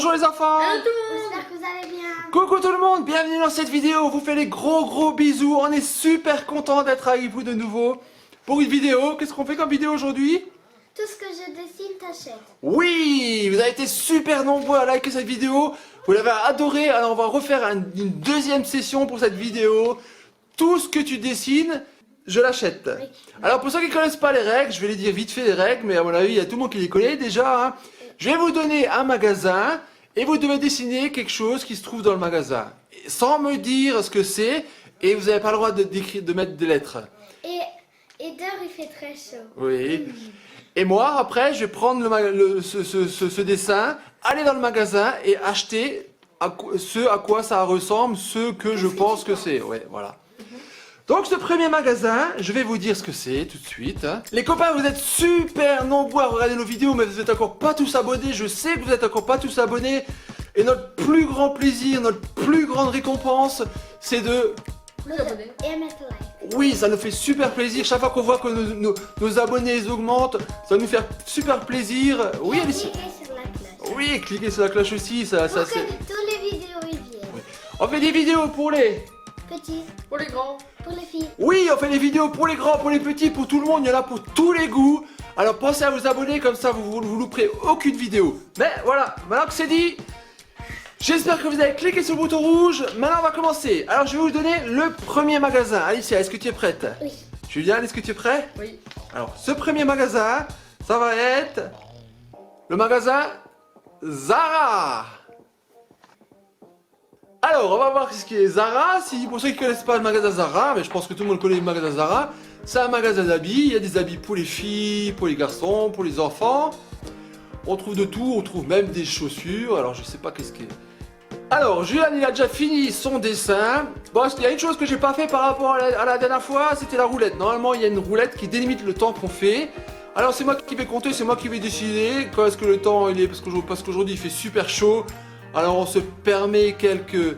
Bonjour les enfants. Hello tout le monde. J'espère que vous allez bien. Coucou tout le monde, bienvenue dans cette vidéo. On vous fait des gros bisous. On est super content d'être avec vous de nouveau pour une vidéo. Qu'est-ce qu'on fait comme vidéo aujourd'hui? Tout ce que je dessine, t'achètes. Oui, vous avez été super nombreux à liker cette vidéo. Vous l'avez adoré. Alors on va refaire une deuxième session pour cette vidéo. Tout ce que tu dessines, je l'achète. Oui. Alors pour ceux qui ne connaissent pas les règles, je vais les dire vite fait les règles, mais à mon avis il y a tout le monde qui les connaît déjà. Hein. Je vais vous donner un magasin et vous devez dessiner quelque chose qui se trouve dans le magasin. Sans me dire ce que c'est, et vous n'avez pas le droit de mettre des lettres. Et dehors il fait très chaud. Oui. Et moi après je vais prendre ce dessin, aller dans le magasin et acheter ce à quoi ça ressemble, ce que je pense que c'est. Ouais, voilà. Donc ce premier magasin, je vais vous dire ce que c'est tout de suite. Les copains, vous êtes super nombreux à regarder nos vidéos, mais vous n'êtes encore pas tous abonnés. Je sais que vous n'êtes encore pas tous abonnés. Et notre plus grand plaisir, notre plus grande récompense, c'est de... Et mettre like. Oui, ça nous fait super plaisir. Chaque fois qu'on voit que nos abonnés augmentent, ça nous fait super plaisir. Oui, Et Alicia. cliquez sur la cloche. Oui, cliquez sur la cloche aussi. Ça, Pour que c'est... toutes les vidéos y viennent. Oui. On fait des vidéos pour les... Petits, Pour les grands. pour les filles. Oui, on fait des vidéos pour les grands, pour les petits, pour tout le monde, il y en a pour tous les goûts. Alors pensez à vous abonner, comme ça vous louperez aucune vidéo. Mais voilà, maintenant que c'est dit, j'espère que vous avez cliqué sur le bouton rouge. Maintenant on va commencer. Alors je vais vous donner le premier magasin. Alicia, est-ce que tu es prête? Oui. Julien, est-ce que tu es prêt? Oui. Alors ce premier magasin, ça va être le magasin Zara. Alors, on va voir ce qu'est Zara. Pour ceux qui ne connaissent pas le magasin Zara, mais je pense que tout le monde connaît le magasin Zara, c'est un magasin d'habits. Il y a des habits pour les filles, pour les garçons, pour les enfants. On trouve de tout, on trouve même des chaussures. Alors, je sais pas qu'est-ce qu'est. Alors, Julian, il a déjà fini son dessin. Bon, il y a une chose que j'ai pas fait par rapport à la dernière fois, c'était la roulette. Normalement, il y a une roulette qui délimite le temps qu'on fait. Alors, c'est moi qui vais compter, c'est moi qui vais décider quand est-ce que le temps il est, parce qu'aujourd'hui il fait super chaud. Alors on se permet quelques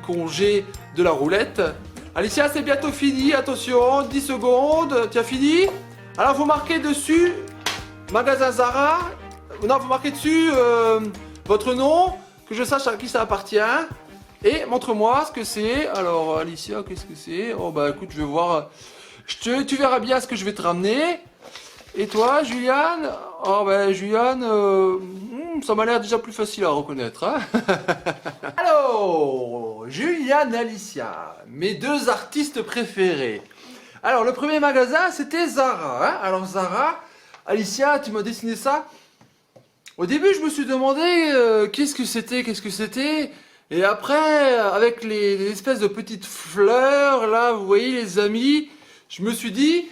congés de la roulette. Alicia, c'est bientôt fini, attention, 10 secondes, tu as fini? Alors vous marquez dessus, magasin Zara, non vous marquez dessus votre nom, que je sache à qui ça appartient. Et montre-moi ce que c'est. Alors Alicia, qu'est-ce que c'est? Oh bah écoute, je vais voir, tu verras bien ce que je vais te ramener. Et toi, Juliane? Oh ben Juliane, ça m'a l'air déjà plus facile à reconnaître. Hein. Alors, Juliane et Alicia, mes deux artistes préférés. Alors, le premier magasin, c'était Zara. Hein. Alors Zara, Alicia, tu m'as dessiné ça. Au début, je me suis demandé qu'est-ce que c'était. Et après, avec les espèces de petites fleurs, là, vous voyez les amis, je me suis dit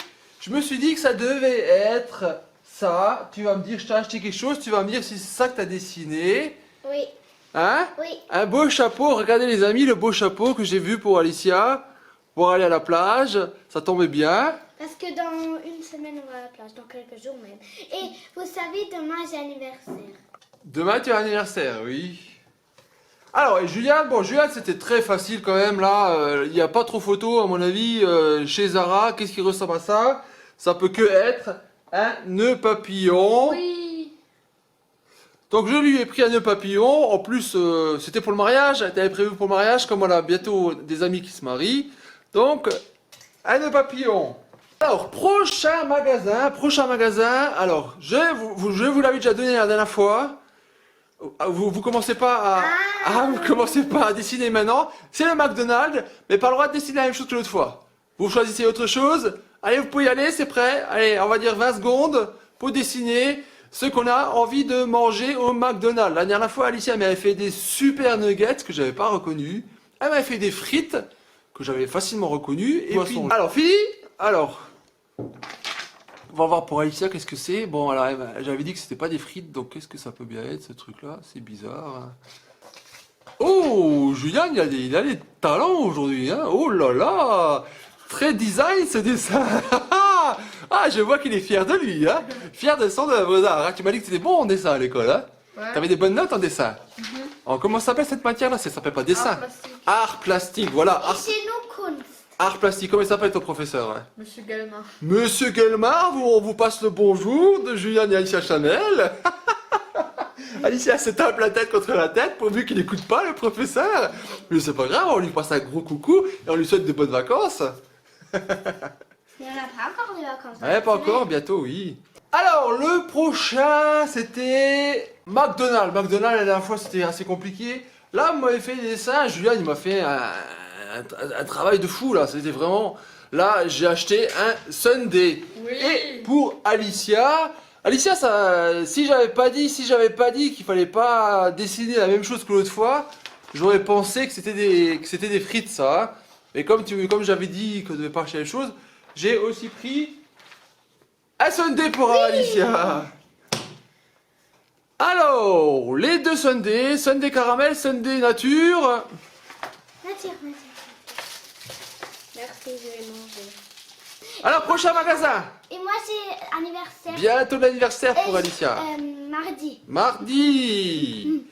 que ça devait être ça. Tu vas me dire, je t'ai acheté quelque chose, tu vas me dire si c'est ça que tu as dessiné. Oui. Hein? Oui. Un beau chapeau, regardez les amis, le beau chapeau que j'ai vu pour Alicia, pour aller à la plage, ça tombait bien. Parce que dans une semaine on va à la plage, dans quelques jours même. Et vous savez, demain j'ai anniversaire. Demain tu as anniversaire, oui. Alors, et Juliane, bon Juliane c'était très facile quand même là, il n'y a pas trop photo à mon avis chez Zara, qu'est-ce qui ressemble à ça? Ça peut que être un nœud papillon. Oui. Donc je lui ai pris un nœud papillon, en plus c'était pour le mariage, elle avait prévu pour le mariage, comme on a bientôt des amis qui se marient. Donc, un nœud papillon. Alors, prochain magasin, alors je vous l'avais déjà donné la dernière fois. Vous commencez pas vous commencez pas à dessiner maintenant. C'est le McDonald's, mais pas le droit de dessiner la même chose que l'autre fois. Vous choisissez autre chose. Allez, vous pouvez y aller, c'est prêt. Allez, on va dire 20 secondes pour dessiner ce qu'on a envie de manger au McDonald's. La dernière fois, Alicia m'avait fait des super nuggets que j'avais pas reconnus. Elle m'avait fait des frites que j'avais facilement reconnues. Et puis, alors, fini. Alors, on va voir pour Alicia qu'est-ce que c'est. Bon, alors j'avais dit que c'était pas des frites, donc qu'est-ce que ça peut bien être ce truc-là? C'est bizarre. Hein. Oh, Julien, il a des talents aujourd'hui. Hein. Oh là là, très design ce dessin. Ah, je vois qu'il est fier de lui. Hein. Fier de son œuvre d'art. Hein. Tu m'as dit que c'était bon en dessin à l'école. Hein. Ouais. T'avais des bonnes notes en dessin. Oh, comment ça s'appelle cette matière-là? Ça s'appelle pas dessin. Art plastique. Art plastique, voilà. Et chez nous, Kunst. Art plastique, comment il s'appelle ton professeur? Hein? Monsieur Galma. Monsieur Gelmar, on vous passe le bonjour de Juliane et Alicia Chanel. Alicia se tape la tête contre la tête pourvu qu'il n'écoute pas le professeur. Mais c'est pas grave, on lui passe un gros coucou et on lui souhaite de bonnes vacances. Mais on n'a pas encore des vacances. Ouais, pas encore, bientôt, oui. Alors, le prochain, c'était McDonald's. McDonald's, la dernière fois, c'était assez compliqué. Là, vous m'avez fait des dessins. Julien, il m'a fait un travail de fou, là. C'était vraiment... Là, j'ai acheté un Sunday. Oui. Et pour Alicia... Alicia, ça, si j'avais pas dit qu'il fallait pas dessiner la même chose que l'autre fois, j'aurais pensé que c'était des frites, ça. Hein. Mais comme j'avais dit qu'on devait pas acheter les choses, j'ai aussi pris un Sunday pour Alicia. Alors, les deux Sundays, Sunday caramel, Sunday nature. Nature. Merci, je vais manger. Alors, prochain magasin. Et moi, c'est anniversaire. Bientôt l'anniversaire pour Et, Alicia. Mardi. Mardi.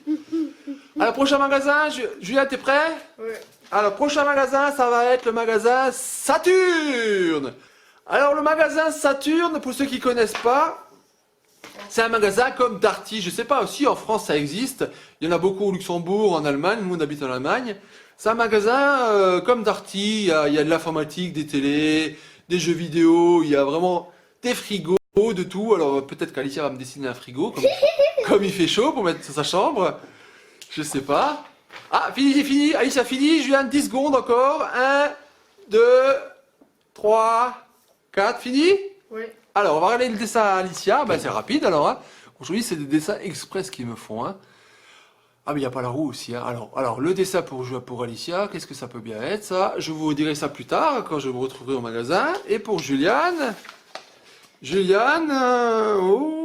Alors, prochain magasin, Julien, t'es prêt? Oui. Alors, prochain magasin, ça va être le magasin Saturne. Alors, le magasin Saturne, pour ceux qui connaissent pas, c'est un magasin comme Darty. Je sais pas, aussi en France ça existe. Il y en a beaucoup au Luxembourg, en Allemagne. Nous, on habite en Allemagne. C'est un magasin comme Darty. Il y a de l'informatique, des télés, des jeux vidéo. Il y a vraiment des frigos, de tout. Alors, peut-être qu'Alicia va me dessiner un frigo, comme il fait chaud pour mettre dans sa chambre. Je sais pas. Ah, fini. Alicia, fini. Julien, 10 secondes encore. 1, 2, 3, 4. Fini? Oui. Alors, on va regarder le dessin à Alicia. Ben, c'est rapide alors. Hein. Aujourd'hui, c'est des dessins express qu'ils me font. Hein. Ah, mais il n'y a pas la roue aussi. Hein. Alors, le dessin pour Alicia, qu'est-ce que ça peut bien être ça? Je vous dirai ça plus tard quand je me retrouverai au magasin. Et pour Juliane. Oh.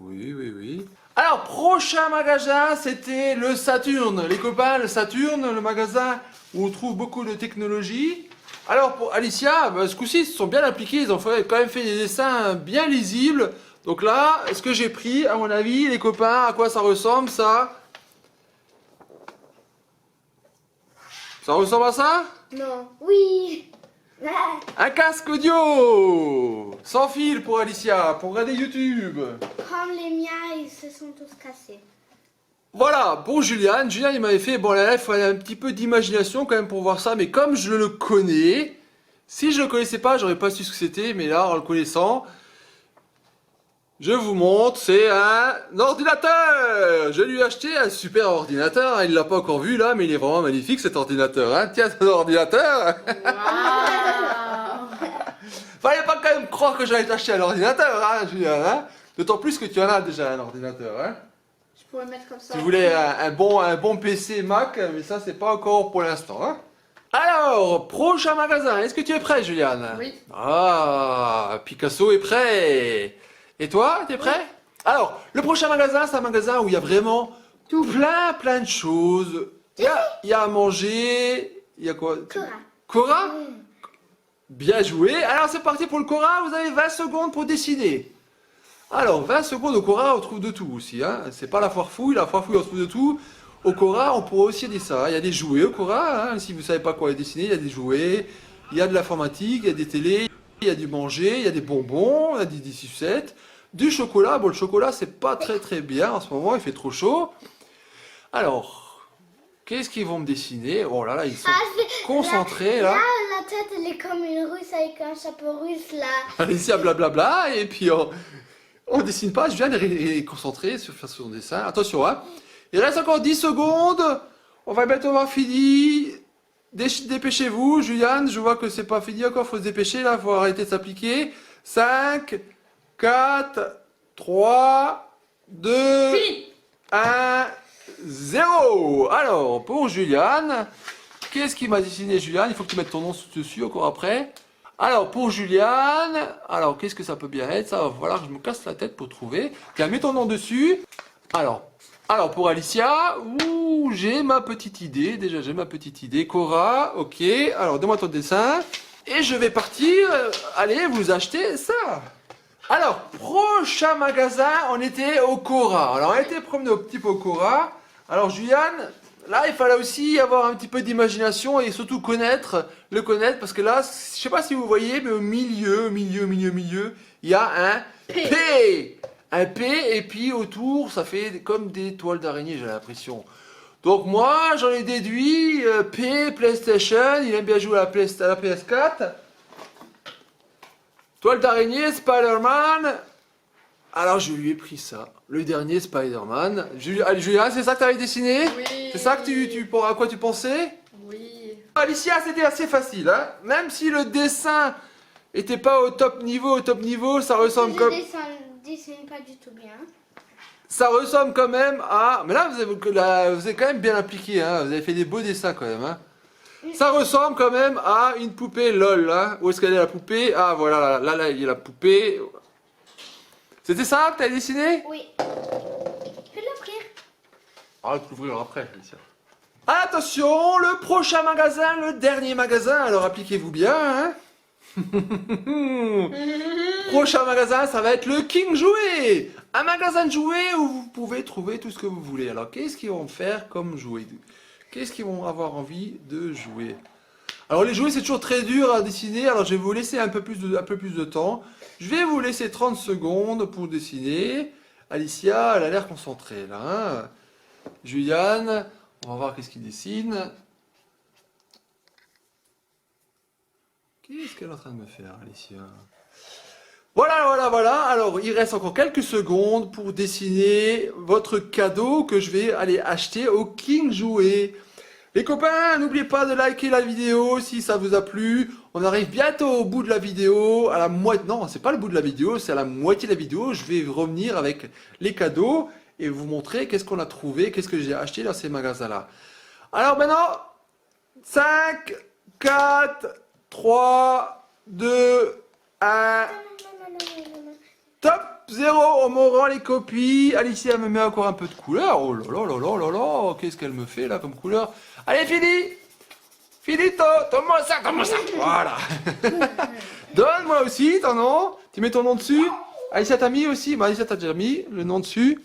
Oui. Alors, prochain magasin, c'était le Saturne. Les copains, le Saturne, le magasin où on trouve beaucoup de technologie. Alors, pour Alicia, ben, ce coup-ci, ils se sont bien appliqués. Ils ont quand même fait des dessins bien lisibles. Donc là, ce que j'ai pris, à mon avis, les copains, à quoi ça ressemble, ça? Ça ressemble à ça? Non. Oui. Un casque audio sans fil pour Alicia, pour regarder YouTube. Comme les miens, ils se sont tous cassés. Voilà, pour Julien, il m'avait fait, bon là, il fallait un petit peu d'imagination quand même pour voir ça, mais comme je le connais, si je le connaissais pas, j'aurais pas su ce que c'était, mais là, en le connaissant, je vous montre, c'est un ordinateur. Je lui ai acheté un super ordinateur, hein, il l'a pas encore vu là, mais il est vraiment magnifique cet ordinateur, hein. Tiens, ton ordinateur. Fallait pas quand même croire que j'allais t'acheter un ordinateur, hein, Julien, hein. D'autant plus que tu en as déjà un ordinateur, hein. Je pourrais mettre comme ça. Tu voulais un bon PC Mac, mais ça c'est pas encore pour l'instant. Hein. Alors, prochain magasin, est-ce que tu es prêt, Juliane? Oui. Ah, Picasso est prêt. Et toi, tu es prêt? Alors, le prochain magasin, c'est un magasin où il y a vraiment plein de choses. Il y a à manger, il y a quoi? Cora. Cora? Bien joué. Alors c'est parti pour le Cora, vous avez 20 secondes pour dessiner. Alors, 20 secondes au Cora, on trouve de tout aussi. Hein. C'est pas la foire fouille on trouve de tout. Au Cora, on pourrait aussi dire ça. Il y a des jouets au Cora. Hein. Si vous savez pas quoi dessiner, il y a des jouets. Il y a de l'informatique, il y a des télés, il y a du manger, il y a des bonbons, il y a des sucettes. Du chocolat. Bon, le chocolat, c'est pas très bien en ce moment, il fait trop chaud. Alors, qu'est-ce qu'ils vont me dessiner? Oh là là, ils sont concentrés là. Là, la tête, elle est comme une russe avec un chapeau russe là. Alicia blablabla, et puis on dessine pas, je viens de concentrer sur faire son dessin. Attention, hein. Il reste encore 10 secondes. On va bientôt avoir fini. Dépêchez-vous, Juliane. Je vois que c'est pas fini encore. Faut se dépêcher là. Faut arrêter de s'appliquer. 5, 4, 3, 2, 1, 0. Alors, pour Juliane, qu'est-ce qu'il m'a dessiné, Juliane? Il faut que tu mettes ton nom dessus encore après. Alors, pour Juliane, alors qu'est-ce que ça peut bien être? Ça va falloir que je me casse la tête pour trouver. Tiens, mets ton nom dessus. Alors pour Alicia, j'ai ma petite idée. Déjà, j'ai ma petite idée. Cora, ok. Alors, donne-moi ton dessin. Et je vais partir. Allez, vous achetez ça. Alors, prochain magasin, on était au Cora. Alors, on a été promener au petit peu au Cora. Alors, Juliane, là, il fallait aussi avoir un petit peu d'imagination et surtout le connaître, parce que là, je sais pas si vous voyez, mais au milieu, il y a un P. un P et puis autour ça fait comme des toiles d'araignée, j'ai l'impression. Donc moi j'en ai déduit P, PlayStation, il aime bien jouer à la PS4. Toile d'araignée, Spider-Man. Alors je lui ai pris ça, le dernier Spider-Man. Julien, c'est ça que tu avais dessiné? Oui. C'est ça que à quoi tu pensais? Oui. Alicia, c'était assez facile, hein? Même si le dessin était pas au top niveau, ça ressemble comme... Je dessine pas du tout bien. Ça ressemble quand même à... Mais là, vous avez quand même bien appliqué, hein? Vous avez fait des beaux dessins quand même, hein? Ça ressemble quand même à une poupée LOL, hein? Où est-ce qu'elle est la poupée? Ah, voilà, là, il y a la poupée. C'était ça que tu as dessiné? Oui. Je peux l'ouvrir. Arrête de l'ouvrir après, Alicia. Attention, le prochain magasin, le dernier magasin, alors appliquez-vous bien, hein? Prochain magasin, ça va être le King Jouet. Un magasin de jouets où vous pouvez trouver tout ce que vous voulez. Alors, qu'est-ce qu'ils vont faire comme jouets? Qu'est-ce qu'ils vont avoir envie de jouer? Alors, les jouets, c'est toujours très dur à dessiner. Alors, je vais vous laisser un peu plus de temps. Je vais vous laisser 30 secondes pour dessiner. Alicia, elle a l'air concentrée, là. Hein? Juliane, on va voir qu'est-ce qu'il dessine. Qu'est-ce qu'elle est en train de me faire, Alicia? Voilà. Alors, il reste encore quelques secondes pour dessiner votre cadeau que je vais aller acheter au King Jouet. Les copains, n'oubliez pas de liker la vidéo si ça vous a plu. On arrive bientôt au bout de la vidéo, à la moitié. Non, c'est pas le bout de la vidéo, c'est à la moitié de la vidéo. Je vais revenir avec les cadeaux et vous montrer qu'est-ce qu'on a trouvé, qu'est-ce que j'ai acheté dans ces magasins-là. Alors maintenant, 5, 4, 3, 2, 1. Top 0, on me rend les copies. Alicia me met encore un peu de couleur. Oh là là là là là là, qu'est-ce qu'elle me fait là comme couleur? Allez, Finito, donne-moi ça. Voilà. Donne-moi aussi ton nom. Tu mets ton nom dessus. Alicia t'a mis aussi. Bah, Alicia t'a déjà mis le nom dessus.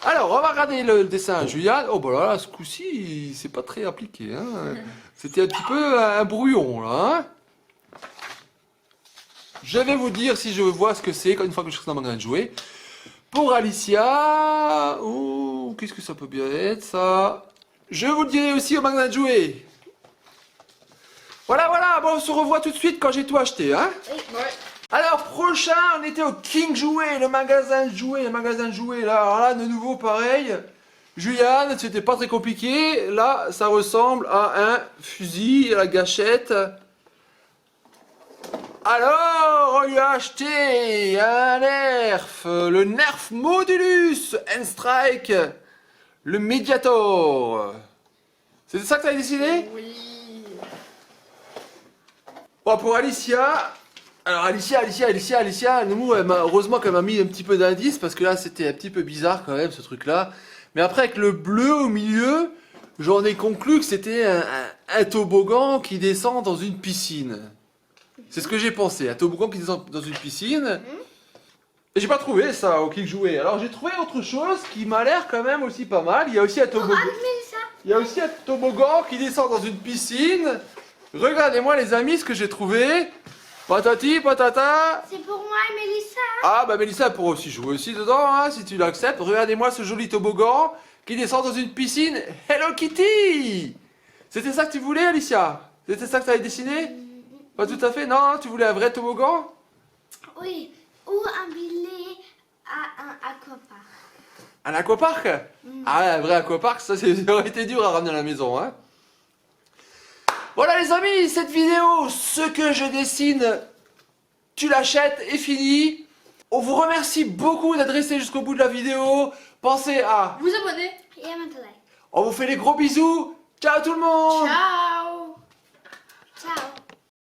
Alors, on va regarder le dessin à Juliane. Oh bah là, ce coup-ci, c'est pas très appliqué. Hein. C'était un petit peu un brouillon là. Hein. Je vais vous dire si je vois ce que c'est une fois que je serai dans le magasin de jouets. Pour Alicia, oh, qu'est-ce que ça peut bien être ça? Je vous le dirai aussi au magasin de jouets. Voilà, bon, on se revoit tout de suite quand j'ai tout acheté. Hein? Oui. Ouais. Alors, prochain, on était au King Jouet, le magasin de jouets, là. Alors là, de nouveau, pareil. Juliane, c'était pas très compliqué. Là, ça ressemble à un fusil à la gâchette. Alors, on lui a acheté un Nerf, le Nerf Modulus N-Strike, le Mediator. C'est ça que tu as dessiné? Oui. Bon, pour Alicia, alors Alicia, nous, heureusement qu'elle m'a mis un petit peu d'indice, parce que là, c'était un petit peu bizarre quand même, ce truc-là. Mais après, avec le bleu au milieu, j'en ai conclu que c'était un toboggan qui descend dans une piscine. C'est ce que j'ai pensé, un toboggan qui descend dans une piscine. Et j'ai pas trouvé ça au King Jouet. Alors j'ai trouvé autre chose qui m'a l'air quand même aussi pas mal. Il y a aussi un toboggan. Qui descend dans une piscine. Regardez-moi les amis ce que j'ai trouvé. Patati, patata. C'est pour moi et Mélissa. Ah bah Mélissa pourra aussi jouer aussi dedans hein, si tu l'acceptes. Regardez-moi ce joli toboggan qui descend dans une piscine. Hello Kitty. C'était ça que tu voulais Alicia? C'était ça que tu avais dessiné? Pas tout à fait, non, tu voulais un vrai toboggan? Oui, ou un billet à un aquapark. Un aquapark? Ah, un vrai aquapark, ça aurait été dur à ramener à la maison, hein. Voilà les amis, cette vidéo, ce que je dessine, tu l'achètes et fini. On vous remercie beaucoup d'être resté jusqu'au bout de la vidéo. Pensez à Vous abonnez. Et à maintenant. On vous fait des gros bisous. Ciao tout le monde. Ciao. Ciao.